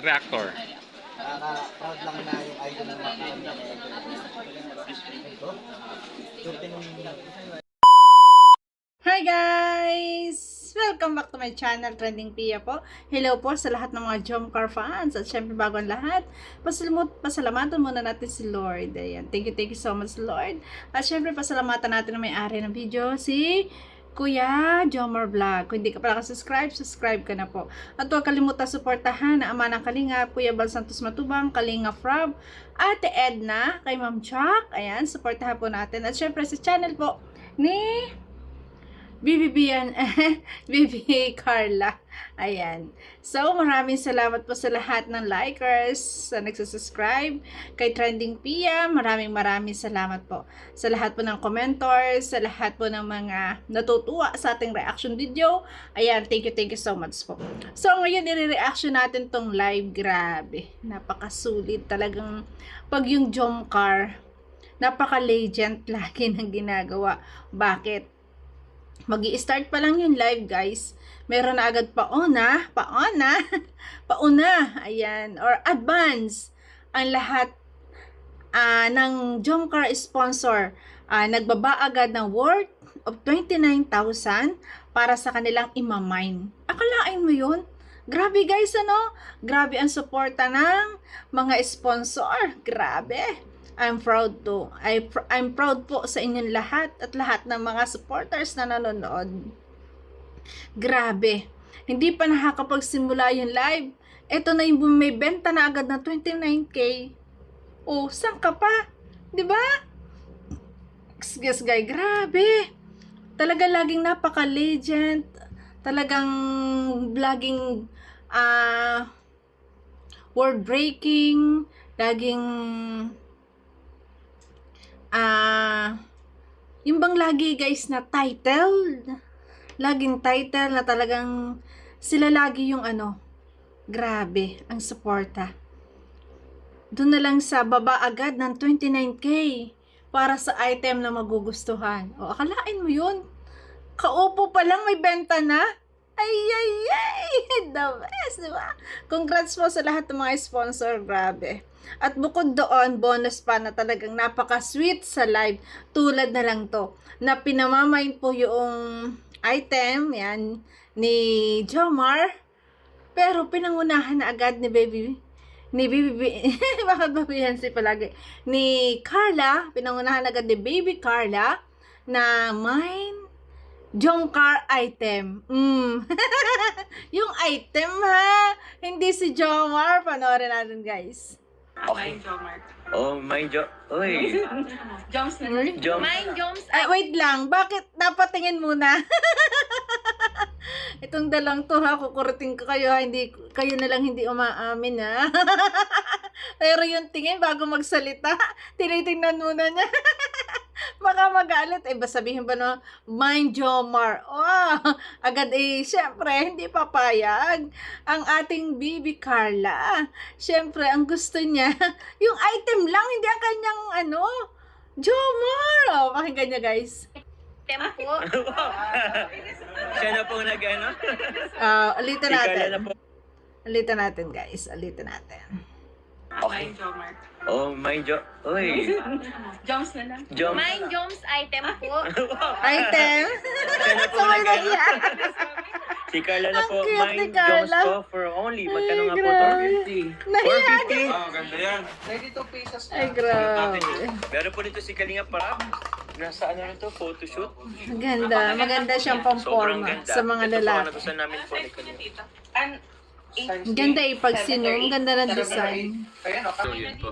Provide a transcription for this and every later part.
Reactor. Nakaka-proud lang na yung idol ng mga ito. Hi guys! Welcome back to my channel, Trending Pia po. Hello po sa lahat ng mga Jomcar fans. At syempre bago ang lahat, pasalamatan muna natin si Lord. Ayan. Thank you so much Lord. At syempre pasalamatan natin ang may-ari ng video, si Kuya Jomar Vlog. Kung hindi ka pa nakasubscribe, subscribe ka na po. At huwag kalimutan suportahan na Ama ng Kalingap, Kuya Bal Santos Matubang, Kalingap Rob, Ate Edna, kay Ma'am Chuck. Ayan, suportahan po natin. At syempre sa channel po ni Bibi Carla. Ayan. So, maraming salamat po sa lahat ng likers, sa nagsusubscribe, kay Trending Pia, maraming salamat po. Sa lahat po ng commentors, sa lahat po ng mga natutuwa sa ating reaction video. Ayan, thank you so much po. So, ngayon, i-reaction natin tong live. Grabe. Napakasulit talagang pag yung Jomcar, napaka-legend lagi ng ginagawa. Bakit? Magi-start pa lang yung live guys, meron na agad pauna, ayan, or advance ang lahat ng Jomcar sponsor. Nagbaba agad ng worth of 29,000 para sa kanilang imamine. Akalain mo yun? Grabe guys, ano? Grabe ang suporta ng mga sponsor. Grabe. I'm proud po sa inyong lahat at lahat ng mga supporters na nanonood. Grabe. Hindi pa nakakapagsimula yung live. Ito na yung may benta na agad na 29k. Oh, saan ka pa? 'Di ba? Excuse guys, grabe. Talaga laging napaka-legend. Talagang laging world breaking, laging yung bang lagi guys na title, laging title na talagang sila lagi yung ano, grabe ang suporta. Doon na lang sa baba agad ng 29k para sa item na magugustuhan. O akalain mo yun, kaupo pa lang may benta na. Ay, the best, diba? Congrats po sa lahat ng mga sponsor, grabe. At bukod doon, bonus pa na talagang napaka-sweet sa live. Tulad na lang to, na pinamamain po yung item, yan, ni Jomar. Pero pinangunahan na agad ni Baby, bakit ba yan si palagi? Ni Carla, pinangunahan agad ni Baby Carla, na mine Jomcar item. Yung item ha, hindi si Jomar. Panoorin natin guys. Okay. Oh, my Jom. Uy. Joms na. Jom. Mine Joms. Ay, wait lang. Bakit? Dapat tingin muna. Itong dalang to ha, kukurutin ko kayo ha. Hindi, kayo na lang hindi umaamin ha. Pero yung tingin bago magsalita, tinitingnan muna niya. Baka magalit. Eh, ba sabihin ba no, Mine Jomar. Oh, agad syempre, hindi papayag ang ating Bibi Carla. Syempre, ang gusto niya, yung item lang, hindi ang kanyang, Jomar. Oh, pakinggan niya, guys. Tempo. Siya na po nag-ano? Alitan natin. Alitan natin, guys. Alitan natin. Okay. Oh, my Jom. Uy. Joms na lang. Jom. Mine Joms item po. Item? Siya na po Sabay na nag-ano? yan. Si Carla na Ang po. cute ni Mine Joms Carla. po for only. Magkano nga po to? grabe. 450. Nahiya. 450? Oh, ganda yan. 92 pesos na. Ay, grabe. Meron po dito si Kalinga Parap. Nasa ano na to? Photoshoot. Maganda. Maganda siyang Sobrang pamporma ganda. sa mga Ito po, lalaki. natusan namin po ni Kalinga. Ang ganda pag sinong. Ang ganda ng design. Ayan, So, yun po.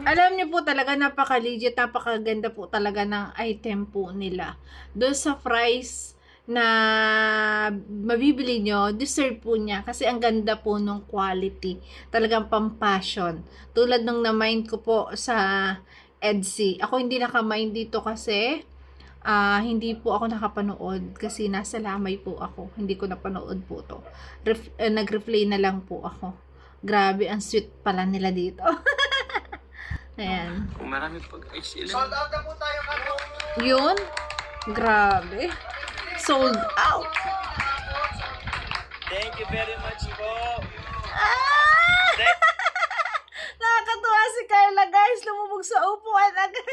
Alam niyo po talaga, napaka-legit, napakaganda po talaga ng item po nila. Doon sa price na mabibili nyo, deserve po niya. Kasi ang ganda po ng quality. Talagang pang-passion. Tulad nung na-mind ko po sa Etsy. Ako hindi naka-mind dito kasi hindi po ako nakapanood kasi nasa lamay po ako. Hindi ko napanood po to. Nag-replay na lang po ako. Grabe, ang sweet pala nila dito. Ayan. Marami pag Sold out na po tayo. Yun. Grabe. sold out. Thank you very much po. Ah! Nakakatuwa si Carla, guys. Lumubog sa upuan agad.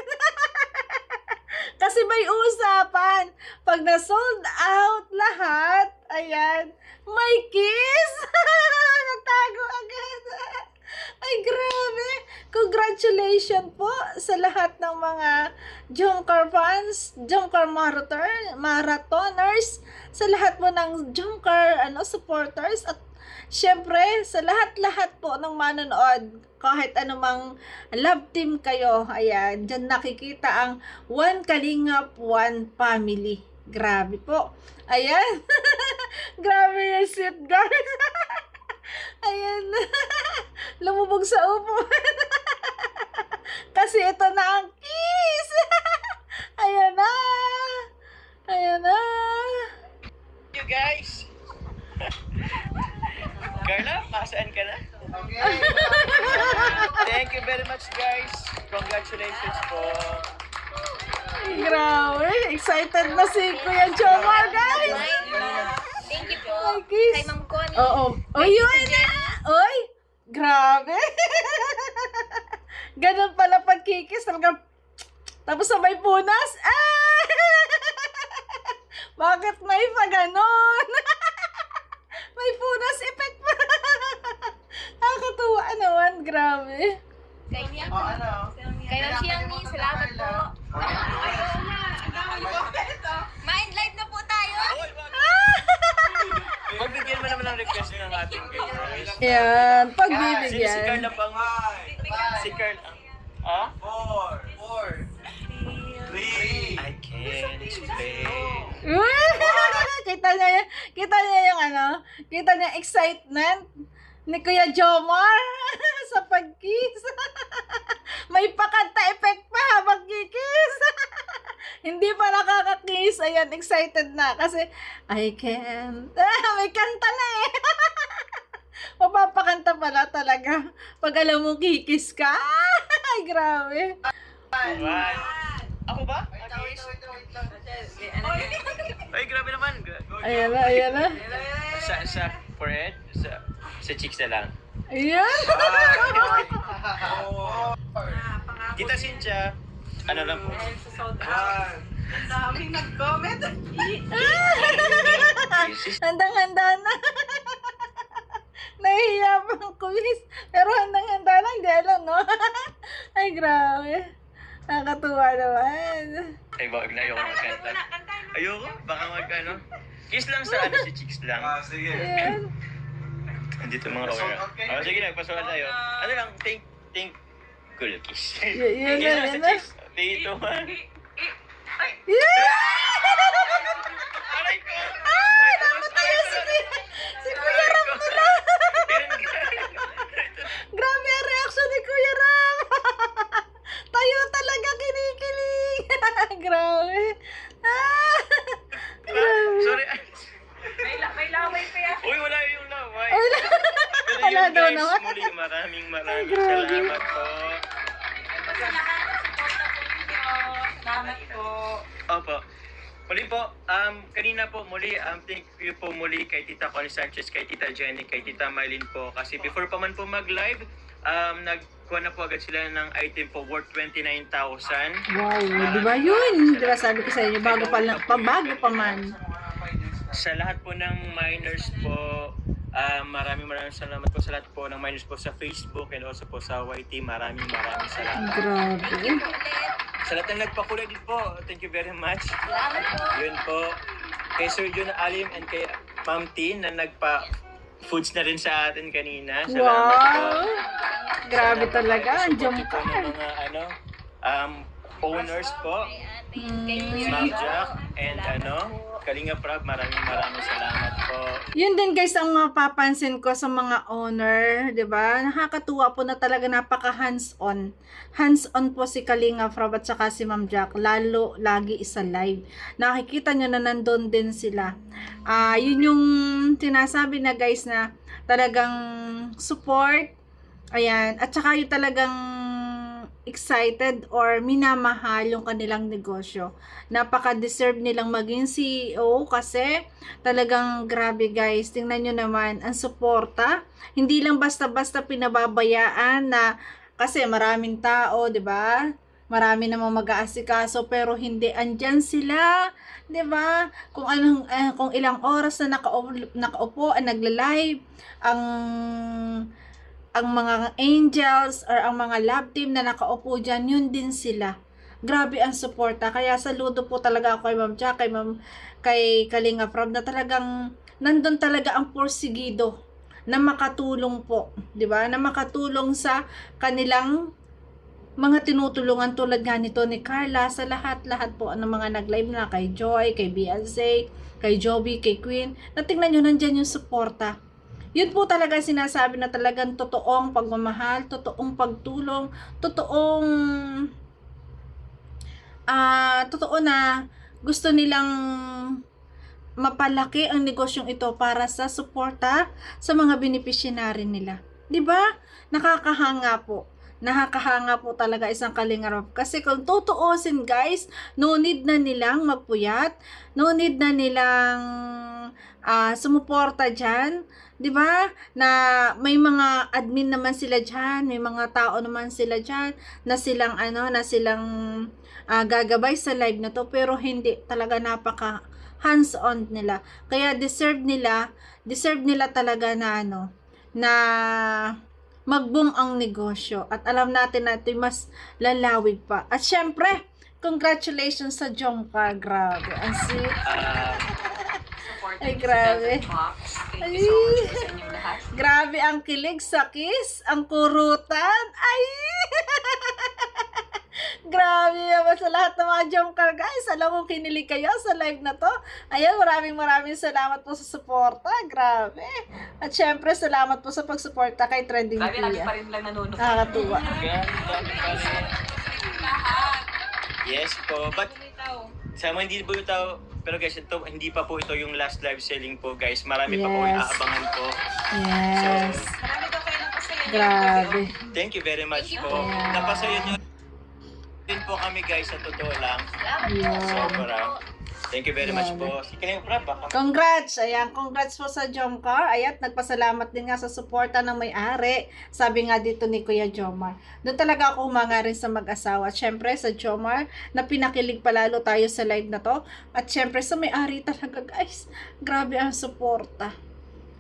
Kasi may usapan. Pag na-sold out lahat, ayan, may kiss. Nagtago agad. Ay, grabe. Congratulations po sa lahat ng mga Jomcar fans, Jomcar marathoners, sa lahat po ng Jomcar supporters, at syempre sa lahat-lahat po ng manonood, kahit anumang love team kayo. Ayan, dyan nakikita ang One Kalingap, One Family. Grabe po. Ayan. Grabe yung shit, guys. Ayan. Lumubog sa upuan. Kasi ito na ang kiss. Ayan na. Ayan na. You guys. Carla, masaan ka na? Okay. Thank you very much, guys. Congratulations po. Grabe. Excited na si Kuya Jomar, guys. Thank you po. Ay, kiss. Kay Ma'am Connie. Oo. Oy, yun na. Oy. Grabe. Ganun pala pagkikis. Talagang tapos sabay punas. Ah! Bakit may pa ganon? May punas effect pa. Nakakatuwa naman. Grabe. Kay Ma'am O ano? Kay Ma'am Xiangmi, salamat po. Mind live na po tayo. Magbigyan mo naman ng request ng ating guys. Yan. Si Pagbibigyan. Carla pang... Si Carla... Ah? 4, 3, I can't explain. Kita niya, kita niya excitement ni Kuya Jomar sa pag-kiss. May pakanta effect pa habang kikis. Hindi pa nakaka-kiss. Ayan, excited na kasi I can't. May kanta na eh. Mapapakanta pala talaga pag alam mo kikis ka. Ay, grabe. One. Ako ba? wait lang. Ay, grabe naman. Ayan na, ayan na. Sa forehead? Sa cheeks na lang. Ayan. Tita Cynthia, ano lang po? Daming nag-comment. Handang-handa na. Nahihiya pang quiz. Pero handang-handa na, hindi alam, no? Ay, grabe. Nakakatuwa naman. Ay, wag na. Ayoko magkanta. Ayoko? Baka magkano? Kiss lang sa si cheeks lang. Sige. Ayan. Andito mga rower. Oh, sige, nagpasukan tayo. Ano lang, think, cool kiss. Yun Kiss na, lang sa yun na. cheeks. Dito, man. Yeah! Aray ko! Ay, namatayo si Kuya Ram nila. Grabe ang reaction ni Kuya Ram. Tayo talaga kinikilig. Grabe. Ah, grabe. Sorry. May laway pa yan. Uy, wala yung laway. Wala. Pero Wala yun daw guys, naman. muli maraming grabe. salamat po. Salamat po. Opo. Muli po, kanina po muli, thank you po muli kay Tita Connie Sanchez, kay Tita Jenny, kay Tita Mylene po. Kasi before pa man po mag-live, nagkuha na po agad sila ng item po worth 29,000. Wow, di ba yun? Di ba sabi ko sa inyo, bago pa man. Sa lahat po ng miners po, maraming salamat po sa lahat po ng miners po sa Facebook and also po sa YT. Maraming salamat. Grabe. Sa lahat ng nagpakulay din po, thank you very much. Salamat po. Yun po, kay Sir John Alim and kay Ma'am Tin na nagpa-foods na rin sa atin kanina. Salamat po. Wow. Grabe Salamat talaga, po. ang Support po Jomcar. ng mga owners po, Kay ate, kay Kuya Ma'am Rico. Jack and Kalinga Prab, maraming salamat po. Yun din guys ang mapapansin ko sa mga owner, 'di ba? Nakakatuwa po na talaga napaka hands-on. Hands-on po si Kalinga Prab at saka si Ma'am Jack, lalo lagi isa live. Nakikita nyo na nandun din sila. Yun yung sinasabi na guys na talagang support. Ayan, at saka yung talagang excited or minamahal yung kanilang negosyo. Napaka-deserve nilang maging CEO kasi talagang grabe guys. Tingnan nyo naman, ang suporta. Hindi lang basta-basta pinababayaan na kasi maraming tao, di ba? Marami namang mag-aasikaso pero hindi andyan sila, 'di ba? Kung anong kung ilang oras na nakaupo ang nagla-live ang mga angels or ang mga love team na nakaupo diyan, yun din sila. Grabe ang suporta. Kaya saludo po talaga ako kay Ma'am Jack, kay Kalinga Prab na talagang nandun talaga ang porsigido na makatulong po, 'di ba? Na makatulong sa kanilang mga tinutulungan tulad nga nito ni Carla, sa lahat-lahat po ng mga nag-live na kay Joy, kay Beyonce, kay Joby, kay Queen. Natingnan nyo, nandyan yung suporta. Yun po talaga sinasabi na talagang totoong pagmamahal, totoong pagtulong, totoo na gusto nilang mapalaki ang negosyong ito para sa suporta sa mga beneficiary nila. 'Di ba? Nakakahanga po. Nakakahanga po talaga isang Kalinga Prab. Kasi kung tutuusin guys, no need na nilang magpuyat, no need na nilang sumuporta dyan. 'Di ba? Na may mga admin naman sila dyan, may mga tao naman sila dyan na silang gagabay sa live na to, pero hindi talaga, napaka hands-on nila. Kaya deserve nila talaga na na mag-boom ang negosyo. At alam natin na ito mas lalawig pa. At syempre, congratulations sa Jomcar. Grabe. Ang sweet. Ay, grabe. Thank you so much po sa inyong lahat. Grabe ang kilig sa kiss. Ang kurutan. Ay! Grabe naman sa lahat ng mga Jomcar guys. Alam mo, kinilig kayo sa live na to. Ayan, maraming salamat po sa suporta. Grabe. At syempre, salamat po sa pagsuporta kay Trending Grabe, lagi Pia. pa rin lang nanonood. Nakakatuwa. Yes po. But sa mga hindi po ito, pero guys, ito, hindi pa po ito yung last live selling po guys. Marami pa po Yes. aabangan po. Yes. Marami daw kayo napasaya. Grabe. Thank you very much po. Yeah. Napasaya nyo din po kami guys, sa totoo lang. Yeah. Sobra. Thank you very much po. Si Kalinga Prab, baka Congrats! Ayan, congrats po sa Jomcar. Ayan, nagpasalamat din nga sa suporta ng may-ari. Sabi nga dito ni Kuya Jomar. Doon talaga ako humanga rin sa mag-asawa. At syempre sa Jomar, na pinakilig palalo tayo sa live na to. At syempre sa may-ari talaga guys. Grabe ang suporta.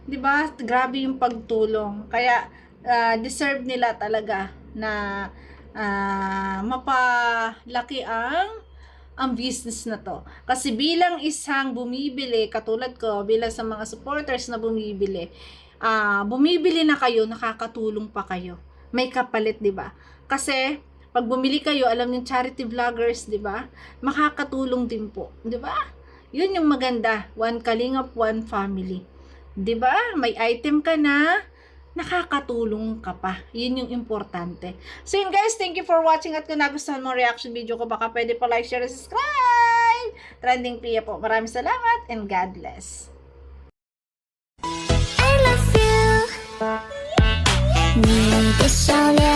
'Di ba? Grabe yung pagtulong. Kaya deserve nila talaga na mapalaki ang business na to. Kasi bilang isang bumibili, katulad ko, bilang sa mga supporters na bumibili na kayo, nakakatulong pa kayo. May kapalit, di ba? Kasi, pag bumili kayo, alam niyo charity vloggers, di ba? Makakatulong din po, di ba? Yun yung maganda. One Kalingap, one family. Di ba? May item ka na, nakakatulong ka pa. Yun yung importante. So yun guys, thank you for watching. At kung nagustuhan mo reaction video ko, baka pwede pa like, share, and subscribe. Trending Pia po. Maraming salamat and God bless. I love you. 你的笑脸